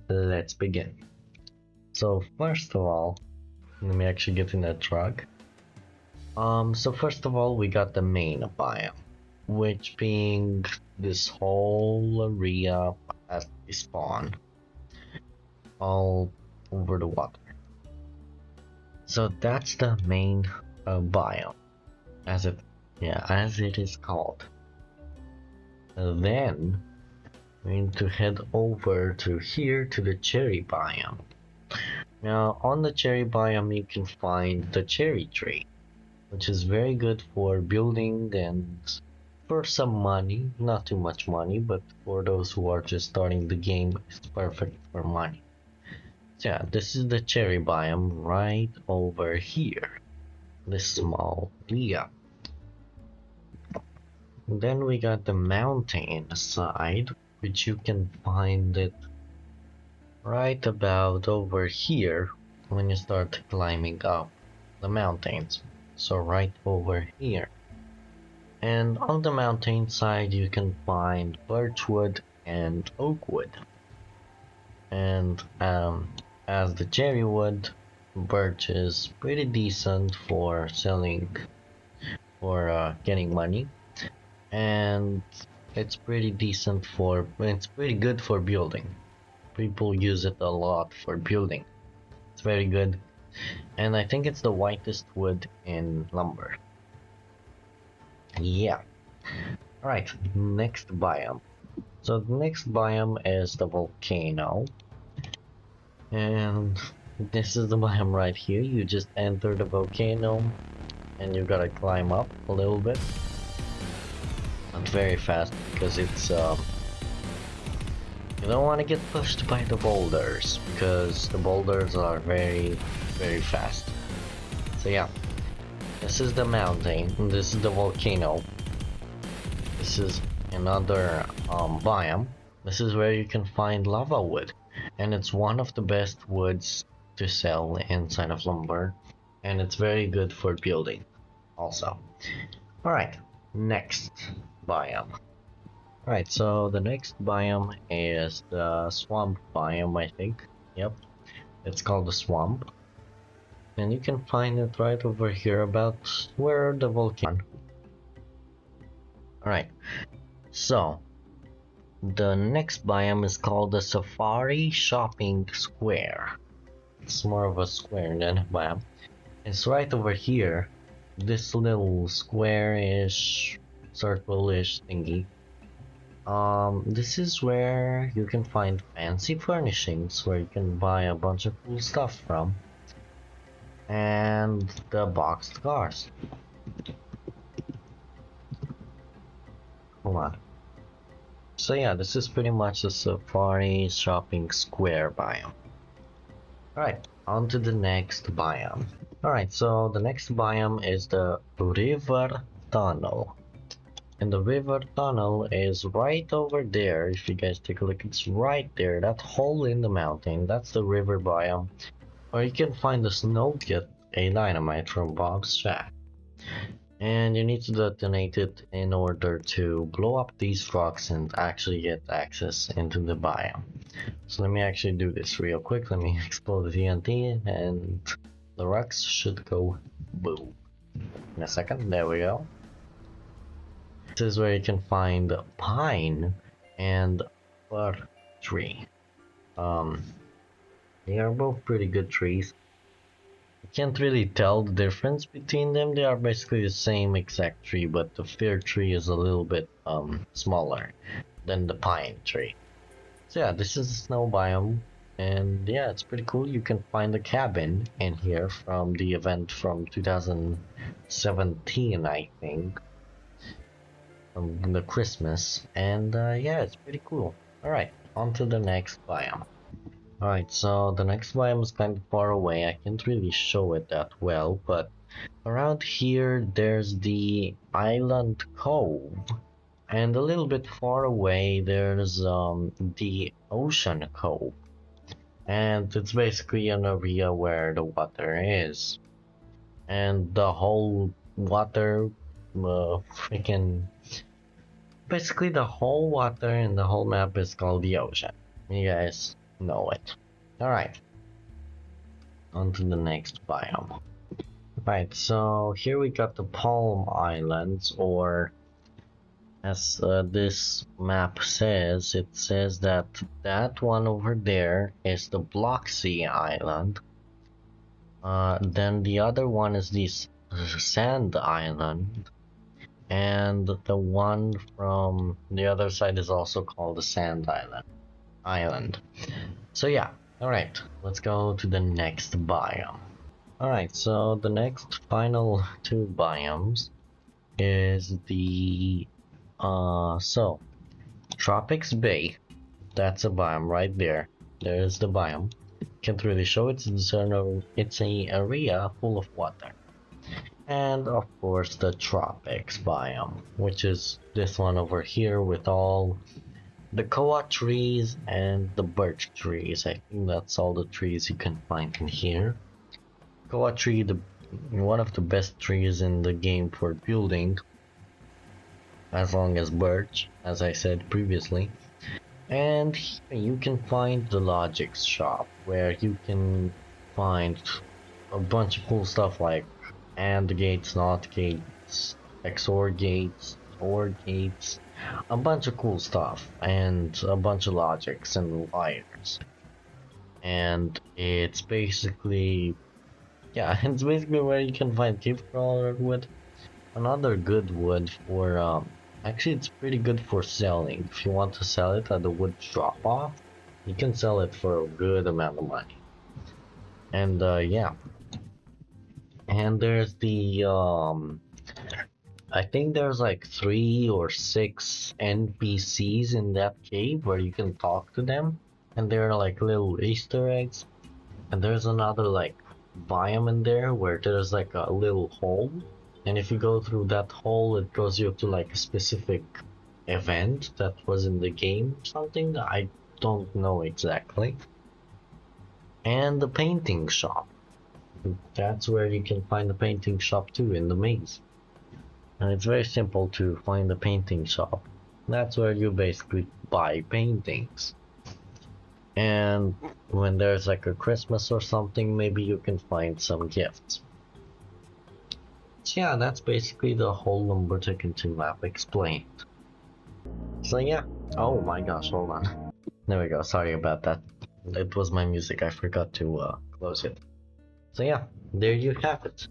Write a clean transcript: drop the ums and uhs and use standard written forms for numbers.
let's begin. So first of all, let me actually get in that truck. So first of all, we got the main biome, which being this whole area as we spawn, all over the water. So that's the main biome, as it is called. Then we need to head over to here to the cherry biome. Now on the cherry biome you can find the cherry tree, which is very good for building and for some money, not too much money, but for those who are just starting the game, it's perfect for money. So yeah, this is the cherry biome right over here, this small area. Then we got the mountain side, which you can find it right about over here when you start climbing up the mountains. So right over here. And on the mountain side you can find birchwood and oakwood. And as the cherry wood, birch is pretty decent for selling, for getting money, and it's pretty good for building. People use it a lot for building. It's very good, and I think it's the whitest wood in lumber. Yeah. Alright, next biome. So the next biome is the volcano, and this is the biome right here. You just enter the volcano and you gotta climb up a little bit, not very fast because it's you don't want to get pushed by the boulders because the boulders are very fast. So yeah, this is the mountain, this is the volcano, this is another biome. This is where you can find lava wood, and it's one of the best woods to sell inside of lumber, and it's very good for building also. Alright, next biome. Alright, so the next biome is the swamp biome, I think. Yep, it's called the swamp, and you can find it right over here about where the volcano. Alright, so the next biome is called the Safari Shopping Square. It's more of a square than a biome. It's right over here, this little square-ish, circle-ish thingy. This is where you can find fancy furnishings, where you can buy a bunch of cool stuff from, and the boxed cars. Hold on. So yeah, this is pretty much the Safari Shopping Square biome. Alright, on to the next biome. Alright, so the next biome is the river tunnel. And the river tunnel is right over there. If you guys take a look, it's right there, that hole in the mountain. That's the river biome. Or you can find the snow, get a dynamite from Bob's shack, and you need to detonate it in order to blow up these rocks and actually get access into the biome. So let me actually do this real quick. Let me explode the TNT and the rocks should go boom in a second. There we go. This is where you can find pine and fir tree. They are both pretty good trees. You can't really tell the difference between them. They are basically the same exact tree, but the fir tree is a little bit smaller than the pine tree. So yeah, this is the snow biome, and yeah, it's pretty cool. You can find a cabin in here from the event from 2017, I think, from the Christmas, and yeah, it's pretty cool. Alright, on to the next biome. Alright, so the next biome is kind of far away. I can't really show it that well, but around here there's the Island Cove, and a little bit far away there's the Ocean Cove, and it's basically an area where the water is, and the whole water basically the whole water in the whole map is called the ocean. You guys know it. Alright, on to the next biome. Right, so here we got the Palm Islands, or as this map says, it says that that one over there is the Bloxy Island. Then the other one is this Sand Island, and the one from the other side is also called the Sand Island. So yeah, alright, let's go to the next biome. Alright, so the next final two biomes is the Tropics Bay. That's a biome right there. There's the biome. Can't really show it since it's an area full of water. And of course the Tropics biome, which is this one over here with all the koa trees and the birch trees. I think that's all the trees you can find in here. Koa tree, one of the best trees in the game for building, as long as birch, as I said previously. And here you can find the logics shop, where you can find a bunch of cool stuff like AND gates, NOT gates, XOR gates, OR gates, a bunch of cool stuff, and a bunch of logics and wires. And it's basically, yeah, it's basically where you can find cave crawler wood. Another good wood for, actually it's pretty good for selling. If you want to sell it at the wood drop off, you can sell it for a good amount of money. And yeah. And there's the I think there's like 3 or 6 NPCs in that cave where you can talk to them, and they're like little Easter eggs. And there's another like biome in there where there's like a little hole, and if you go through that hole it goes you to like a specific event that was in the game, something I don't know exactly. And the painting shop, that's where you can find the painting shop too, in the maze. And it's very simple to find the painting shop. That's where you basically buy paintings. And when there's like a Christmas or something, maybe you can find some gifts. So yeah, that's basically the whole Lumberjack 2 map explained. So yeah, oh my gosh, hold on. There we go, sorry about that. It was my music, I forgot to close it. So yeah, there you have it.